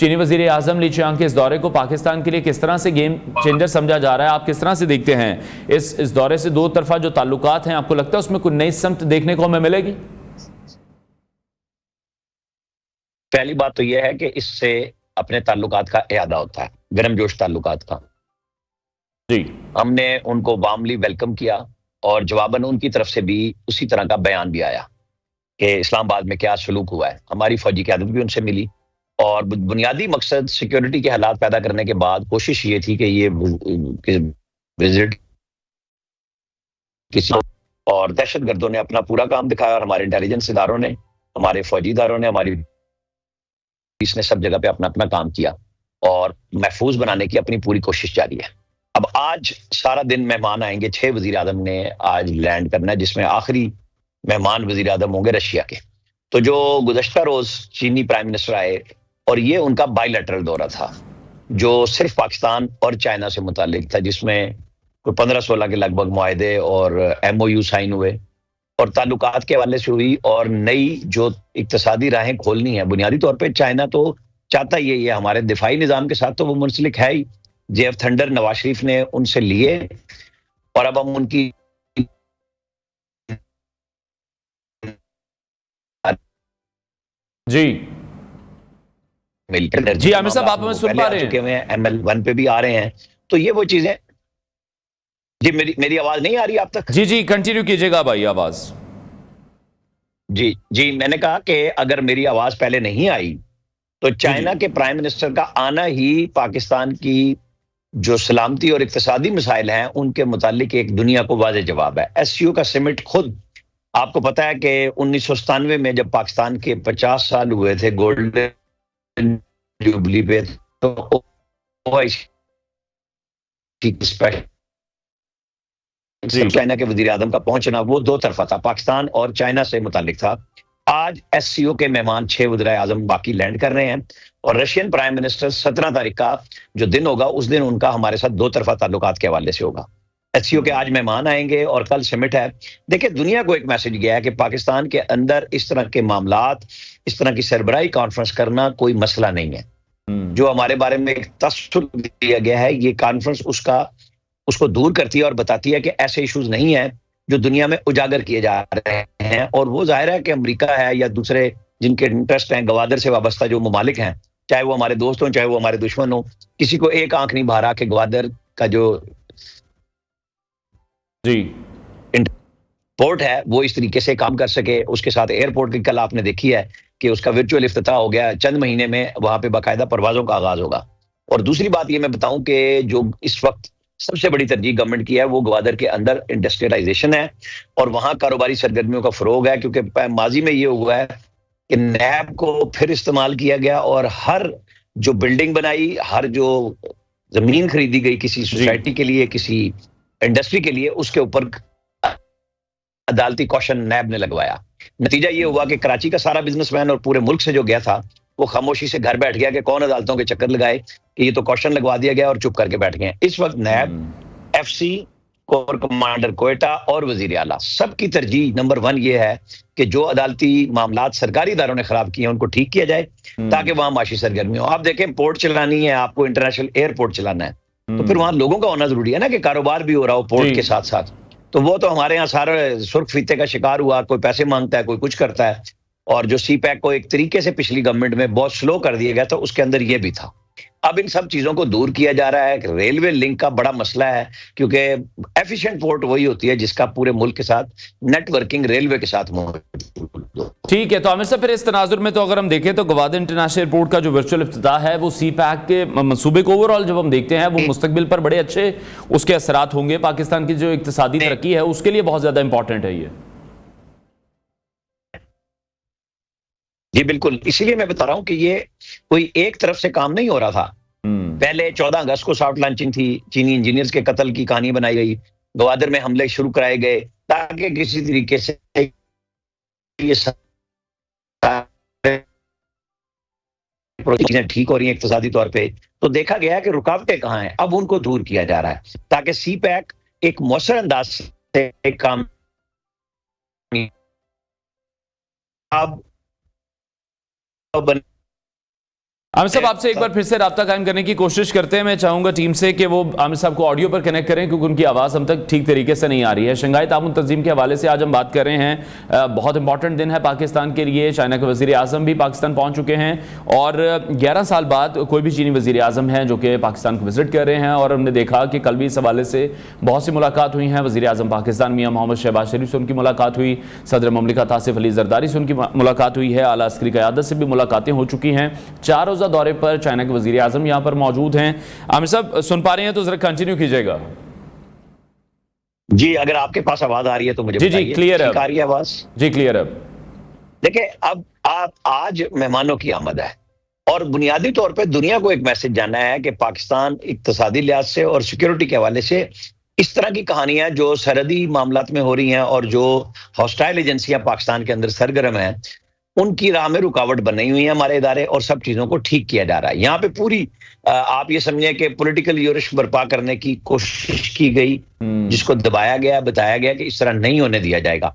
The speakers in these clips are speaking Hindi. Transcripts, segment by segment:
चीनी वजीर आजम ली चियांग के इस दौरे को पाकिस्तान के लिए किस तरह से गेम चेंजर समझा जा रहा है, आप किस तरह से देखते हैं इस दौरे से? दो तरफा जो ताल्लुकात हैं, आपको लगता है उसमें कोई नई समत देखने को हमें मिलेगी? पहली बात तो यह है कि इससे अपने ताल्लुकात का इयादा होता है, गर्मजोश ताल्लुकात का। जी, हमने उनको वार्मली वेलकम किया और जवाबन उनकी तरफ से भी उसी तरह का बयान भी आया कि इस्लामाबाद में क्या सलूक हुआ है। हमारी फौजी क़यादत भी उनसे मिली और बुनियादी मकसद सिक्योरिटी के हालात पैदा करने के बाद कोशिश ये थी कि ये विजिट किसी और दहशतगर्दों ने अपना पूरा काम दिखाया और हमारे इंटेलिजेंस इदारों ने, हमारे फौजी इदारों ने, हमारी पुलिस ने सब जगह पे अपना अपना काम किया और महफूज बनाने की अपनी पूरी कोशिश जारी है। अब आज सारा दिन मेहमान आएंगे, 6 वजीर आजम ने आज लैंड करना है, जिसमें आखिरी मेहमान वजीर आजम होंगे रशिया के। तो जो गुज़श्ता रोज चीनी प्राइम मिनिस्टर आए और ये उनका बायलैटरल दौरा था जो सिर्फ पाकिस्तान और चाइना से मुतालिक था, जिसमें कोई 15-16 के लगभग मुआहदे और MOU साइन हुए और ताल्लुकात के हवाले से हुई और नई जो इक्तिसादी राहें खोलनी है। बुनियादी तौर पे चाइना तो चाहता ही है, हमारे दिफाई निज़ाम के साथ तो वो मुंसलिक है ही। JF थंडर नवाज शरीफ ने उनसे लिए और अब हम उनकी जी मिलकर जी आमिर साहब, आप हमें सुन पा रहे हैं? ML1 पे भी आ रहे हैं। तो ये वो चीजें। जी, मेरी आवाज नहीं आ रही आप तक? जी जी, कंटिन्यू कीजिएगा भाई आवाज। जी जी, मैंने कहा कि अगर मेरी आवाज पहले नहीं आई तो चाइना के प्राइम मिनिस्टर का आना ही पाकिस्तान की जो सलामती और इक्तिसादी मसाइल हैं उनके मुतालिक एक दुनिया को वाज़ेह जवाब है। SCO का समिट खुद आपको पता है कि 1997 में जब पाकिस्तान के 50 साल हुए थे गोल्डन जुबली पे, तो चाइना के वजीर आजम का पहुंचना वो दो तरफा था, पाकिस्तान और चाइना से मुतालिक था। आज SCO के मेहमान 6 वज़ीर आज़म बाकी लैंड कर रहे हैं और रशियन प्राइम मिनिस्टर 17 तारीख का जो दिन होगा उस दिन उनका हमारे साथ दो तरफा ताल्लुकात के हवाले से होगा। SCO के आज मेहमान आएंगे और कल समिट है। देखिए, दुनिया को एक मैसेज गया है कि पाकिस्तान के अंदर इस तरह के मामलात, इस तरह की सरबराही कॉन्फ्रेंस करना कोई मसला नहीं है। जो हमारे बारे में एक तस्सुर दिया गया है, ये कॉन्फ्रेंस उसको दूर करती है और बताती है कि ऐसे इश्यूज नहीं है जो दुनिया में उजागर किए जा रहे हैं। और वो जाहिर है कि अमेरिका है या दूसरे जिनके इंटरेस्ट हैं, गवादर से वाबस्ता जो ममालिक हैं, चाहे वो हमारे दोस्त हों चाहे वो हमारे दुश्मन हो, किसी को एक आंख नहीं भा रहा कि गवादर का जो पोर्ट है वो इस तरीके से काम कर सके। उसके साथ एयरपोर्ट की कल आपने देखी है कि उसका वर्चुअल इफ्तिताह हो गया, चंद महीने में वहां पे बाकायदा परवाजों का आगाज होगा। और दूसरी बात ये मैं बताऊं कि जो इस वक्त सबसे बड़ी तरजीह गवर्नमेंट की है वो ग्वादर के अंदर इंडस्ट्रियलाइजेशन है और वहां कारोबारी सरगर्मियों का फरोग है, क्योंकि माजी में ये हुआ है कि नैब को फिर इस्तेमाल किया गया और हर जो बिल्डिंग बनाई, हर जो जमीन खरीदी गई किसी सोसाइटी के लिए, किसी इंडस्ट्री के लिए, उसके ऊपर अदालती कौशन नैब ने लगवाया। नतीजा ये हुआ कि कराची का सारा बिजनेसमैन और पूरे मुल्क से जो गया था वो खामोशी से घर बैठ गया कि कौन अदालतों के चक्कर लगाए, कि ये तो कौशन लगवा दिया गया और चुप करके बैठ गए। इस वक्त नैब, FC, कोर कमांडर कोयटा और वजीर आला सबकी तरजीह नंबर 1 ये है कि जो अदालती मामलात सरकारी इदारों ने खराब किए हैं उनको ठीक किया जाए ताकि वहां माशी सरगर्मी हो। आप देखें, पोर्ट चलानी है आपको, इंटरनेशनल एयरपोर्ट चलाना है, तो फिर वहां लोगों का होना जरूरी है ना कि कारोबार भी हो रहा हो पोर्ट के साथ साथ। तो वो तो हमारे यहाँ सारा सुर्ख फीते का शिकार हुआ, कोई पैसे मांगता है, कोई कुछ करता है। और जो CPEC को एक तरीके से पिछली गवर्नमेंट में बहुत स्लो कर दिया गया था, उसके अंदर ये भी था। अब इन सब चीजों को दूर किया जा रहा है। रेलवे लिंक का बड़ा मसला है, क्योंकि एफिशिएंट पोर्ट वही होती है जिसका पूरे मुल्क के साथ नेटवर्किंग रेलवे के साथ मौजूद हो। ठीक है, तो आमिर साहब फिर इस तनाजुर में तो अगर हम देखें तो गवादर इंटरनेशनल एयरपोर्ट का जो वर्चुअल इफ्तिताह है वो CPEC के मंसूबे को ओवरऑल जब हम देखते हैं वो मुस्तकबिल पर बड़े अच्छे उसके असरात होंगे। पाकिस्तान की जो इक्तिसादी तरक्की है उसके लिए बहुत ज्यादा इंपॉर्टेंट है ये। जी बिल्कुल, इसीलिए मैं बता रहा हूं कि ये कोई एक तरफ से काम नहीं हो रहा था। पहले 14 अगस्त को सॉफ्ट लॉन्चिंग थी, चीनी इंजीनियर्स के कत्ल की कहानी बनाई गई, गवादर में हमले शुरू कराए गए ताकि किसी तरीके से ये चीजें ठीक हो रही हैं इक्तिसादी तौर पे। तो देखा गया कि रुकावटें कहाँ हैं, अब उनको दूर किया जा रहा है ताकि CPEC एक मौसर अंदाज से काम अब आमिर साहब, आपसे एक बार फिर से राब्ता कायम करने की कोशिश करते हैं। मैं चाहूंगा टीम से कि वो आमिर साहब को ऑडियो पर कनेक्ट करें, क्योंकि उनकी आवाज़ हम तक ठीक तरीके से नहीं आ रही है। शंघाई ताउन तंजीम के हवाले से आज हम बात कर रहे हैं। बहुत इंपॉर्टेंट दिन है पाकिस्तान के लिए। चाइना के वज़ीर आज़म भी पाकिस्तान पहुंच चुके हैं और 11 साल बाद कोई भी चीनी वज़ीर आज़म हैं जो कि पाकिस्तान को विजिट कर रहे हैं। और हमने देखा कि कल भी इस हवाले से बहुत सी मुलाकात हुई हैं। वज़ीर आज़म पाकिस्तान मियां मोहम्मद शहबाज शरीफ से उनकी मुलाकात हुई, सदर ममलिकत आसिफ अली जरदारी से उनकी मुलाकात हुई है, आला अस्करी क़यादत से भी मुलाकातें हो चुकी हैं। 4 रोज़ा दौरे पर चाइना के वज़ीर आज़म यहां पर मौजूद हैं। आमिर साहब, सुन पा रहे हैं तो जरा कंटिन्यू कीजिएगा। जी, अगर आपके पास आवाज आ रही है तो मुझे जी क्लियर है, आ रही है आवाज? जी क्लियर है। देखिए, अब आप आज मेहमानों की आमद है और बुनियादी तौर पे दुनिया को एक मैसेज जाना है कि पाकिस्तान इक्तिसादी लिहाज से और सिक्योरिटी के हवाले से इस तरह की कहानियां जो सरहदी मामलात में हो रही हैं और जो हॉस्टाइल एजेंसियां पाकिस्तान के अंदर सरगर्म हैं, उनकी राह में रुकावट बनी हुई है हमारे इदारे, और सब चीजों को ठीक किया जा रहा है। यहाँ पे पूरी आप ये समझें कि पॉलिटिकल यूरिश बर्पा करने की कोशिश की गई, जिसको दबाया गया, बताया गया कि इस तरह नहीं होने दिया जाएगा।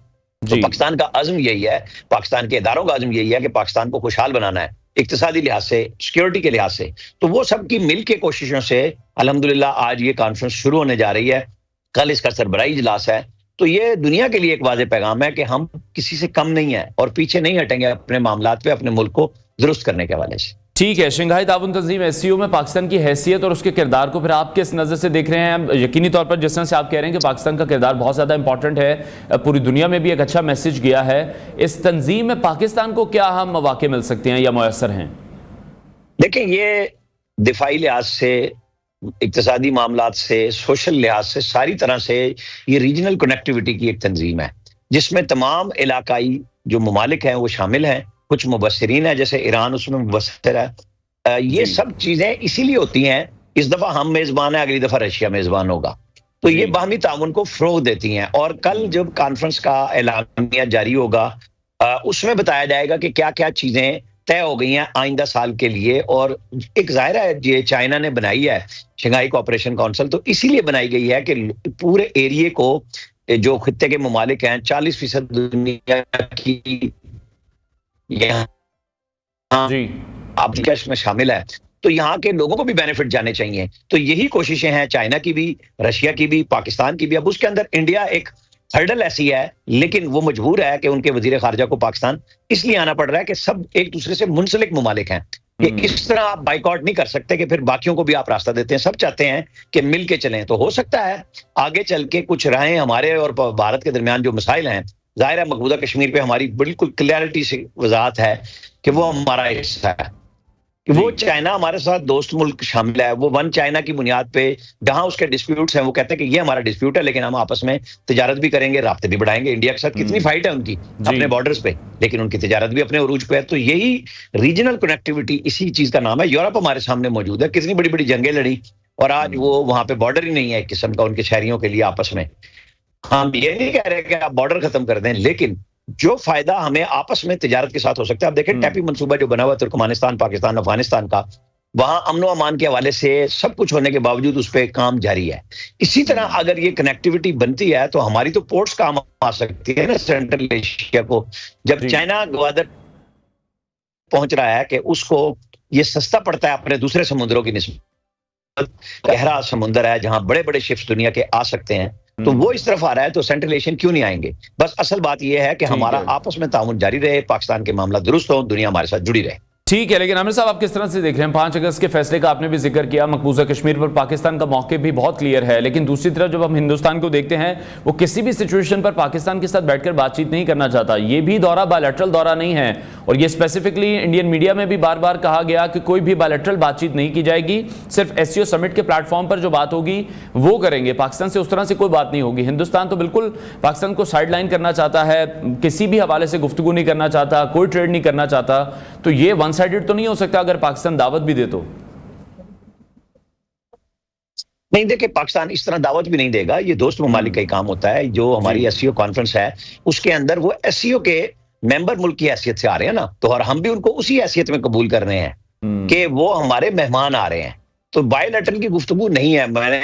तो पाकिस्तान का अज़्म यही है, पाकिस्तान के इदारों का अज़्म यही है कि पाकिस्तान को खुशहाल बनाना है, इक्तिसादी लिहाज से, सिक्योरिटी के लिहाज से। तो वो सबकी मिल के कोशिशों से अल्हम्दुलिल्लाह आज ये कॉन्फ्रेंस शुरू होने जा रही है। कल इसका सरबराही इजलास है। तो ये दुनिया के लिए एक वाज़ेह पैगाम है कि हम किसी से कम नहीं है और पीछे नहीं हटेंगे अपने मामलात पे, अपने मुल्क को दुरुस्त करने के हवाले से। ठीक है, शंघाई ताउन तंजीम एससीओ में पाकिस्तान की हैसियत और उसके किरदार को फिर आप किस नज़र से देख रहे हैं? यकीनी तौर पर जिस तरह से आप कह रहे हैं कि पाकिस्तान का किरदार बहुत ज़्यादा इंपॉर्टेंट है, पूरी दुनिया में भी एक अच्छा मैसेज गया है, इस तंजीम में पाकिस्तान को क्या अहम मौक़े मिल सकते हैं या मुयस्सर हैं? देखिए, ये दिफाई लिहाज से, इक्तिसादी मामलात से, सोशल लिहाज से, सारी तरह से ये रीजनल कनेक्टिविटी की एक तंजीम है, जिसमें तमाम इलाकाई जो ममालिक हैं वो शामिल हैं। कुछ मुबस्सिरीन है, जैसे ईरान उसमें मुबस्सिर है। ये सब चीजें इसीलिए होती हैं, इस दफा हम मेजबान है, अगली दफा रशिया मेजबान होगा, तो ये बाहमी ताउन को फ़रोग़ देती हैं। और कल जब कॉन्फ्रेंस का एलानिया जारी होगा, उसमें बताया जाएगा कि क्या क्या चीजें तय हो गई हैं आइंदा साल के लिए। और एक ज़ाहिर है, ये चाइना ने बनाई है शंघाई कोऑपरेशन काउंसिल, तो इसीलिए बनाई गई है कि पूरे एरिए को, जो खित्ते के ममालिक हैं, 40% दुनिया की यहाँ आप में शामिल है, तो यहाँ के लोगों को भी बेनिफिट जाने चाहिए। तो यही कोशिशें हैं चाइना की भी, रशिया की भी, पाकिस्तान की भी। अब उसके अंदर इंडिया एक हर्डल ऐसी है, लेकिन वो मजबूर है कि उनके वजीर खारजा को पाकिस्तान इसलिए आना पड़ रहा है कि सब एक दूसरे से मुंसलिक ममालिक हैं, कि इस तरह आप बाइकआउट नहीं कर सकते कि फिर बाकियों को भी आप रास्ता देते हैं। सब चाहते हैं कि मिल के चलें। तो हो सकता है आगे चल के कुछ राहें हमारे और भारत के दरमियान जो मसाइल हैं, जाहिर है मकबूजा कश्मीर पे हमारी बिल्कुल क्लैरिटी से वजाहत है कि वो हमारा हिस्सा है, कि वो चाइना हमारे साथ दोस्त मुल्क शामिल है। वो वन चाइना की बुनियाद पे जहां उसके डिस्प्यूट्स हैं, वो कहते हैं कि ये हमारा डिस्प्यूट है, लेकिन हम आपस में तिजारत भी करेंगे, राब्ते भी बढ़ाएंगे। इंडिया के साथ कितनी फाइट है उनकी अपने बॉर्डर्स पे, लेकिन उनकी तिजारत भी अपने उरूज पे है। तो यही रीजनल कनेक्टिविटी, इसी चीज का नाम है। यूरोप हमारे सामने मौजूद है, कितनी बड़ी बड़ी जंगें लड़ी, और आज वो वहां पे बॉर्डर ही नहीं है एक किस्म का उनके शहरियों के लिए आपस में। हम ये नहीं कह रहे कि आप बॉर्डर खत्म कर दें, लेकिन जो फायदा हमें आपस में तिजारत के साथ हो सकता है। आप देखें टैपी मंसूबा जो बना हुआ तुर्कमानिस्तान, पाकिस्तान, अफगानिस्तान का, वहां अमन व अमान के हवाले से सब कुछ होने के बावजूद उस पर काम जारी है। इसी तरह अगर ये कनेक्टिविटी बनती है तो हमारी तो पोर्ट्स काम आ सकती है ना सेंट्रल एशिया को। जब चाइना ग्वादर पहुंच रहा है कि उसको ये सस्ता पड़ता है अपने दूसरे समुद्रों की निस्बत, गहरा समुद्र है जहां बड़े बड़े शिप्स दुनिया के आ सकते हैं, तो वो इस तरफ आ रहा है, तो सेंट्रल एशियन क्यों नहीं आएंगे? बस असल बात यह है कि हमारा आपस में ताउन जारी रहे, पाकिस्तान के मामला दुरुस्त हो, दुनिया हमारे साथ जुड़ी रहे। ठीक है, लेकिन आमिर साहब आप किस तरह से देख रहे हैं 5 अगस्त के फैसले का? आपने भी जिक्र किया, मकबूजा कश्मीर पर पाकिस्तान का मौके भी बहुत क्लियर है, लेकिन दूसरी तरफ जब हम हिंदुस्तान को देखते हैं, वो किसी भी सिचुएशन पर पाकिस्तान के साथ बैठकर बातचीत नहीं करना चाहता। ये भी दौरा बायलैटरल दौरा नहीं है, और ये स्पेसिफिकली इंडियन मीडिया में भी बार बार कहा गया कि कोई भी बायलैटरल बातचीत नहीं की जाएगी, सिर्फ एससीओ समिट के प्लेटफॉर्म पर जो बात होगी वो करेंगे, पाकिस्तान से उस तरह से कोई बात नहीं होगी। हिंदुस्तान तो बिल्कुल पाकिस्तान को साइडलाइन करना चाहता है, किसी भी हवाले से गुफ्तगू नहीं करना चाहता, कोई ट्रेड नहीं करना चाहता। तो ये वन साइडेड तो नहीं हो सकता अगर पाकिस्तान दावत भी दे तो? नहीं, देखिए, पाकिस्तान इस तरह दावत भी नहीं देगा। ये दोस्त ममालिक का ही काम होता है। जो हमारी एससीओ कॉन्फ्रेंस है उसके अंदर वो एससीओ के मेंबर मुल्क की हैसियत से आ रहे हैं ना, तो और हम भी उनको उसी हैसियत में कबूल कर रहे हैं कि वो हमारे मेहमान आ रहे हैं। तो बायलैटरल की गुफ्तगू नहीं है। मैंने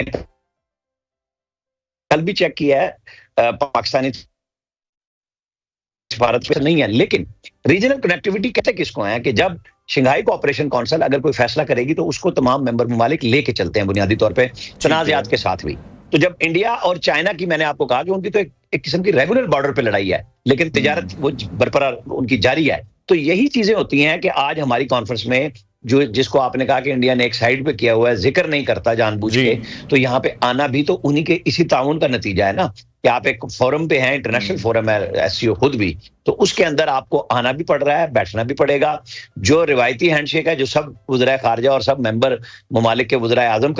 कल भी चेक किया है, पाकिस्तानी भारत में नहीं है। लेकिन रीजनल कनेक्टिविटी कहते किसको है कि जब शंघाई कोऑपरेशन काउंसिल अगर कोई फैसला करेगी तो उसको तमाम मेंबर ममालिक लेके चलते हैं बुनियादी तौर पे तनाज़ात के साथ भी। तो जब इंडिया और चाइना की मैंने आपको कहा कि उनकी तो एक किस्म की रेगुलर बॉर्डर पे लड़ाई है, लेकिन तिजारत वो बरकरार उनकी जारी है। तो यही चीजें होती हैं कि आज हमारी कॉन्फ्रेंस में जो जिसको आपने कहा कि इंडिया ने एक साइड पे किया हुआ है, जिक्र नहीं करता जानबूझ के, तो यहाँ पे आना भी तो उन्हीं के इसी ताउन का नतीजा है ना कि आप एक फोरम पे हैं, इंटरनेशनल फोरम है एससीओ खुद भी, तो उसके अंदर आपको आना भी पड़ रहा है, बैठना भी पड़ेगा। जो रिवायती हैंडशेक है जो सब वज़राए खारजा और सब मेंबर ममालिक के वज़राए आज़म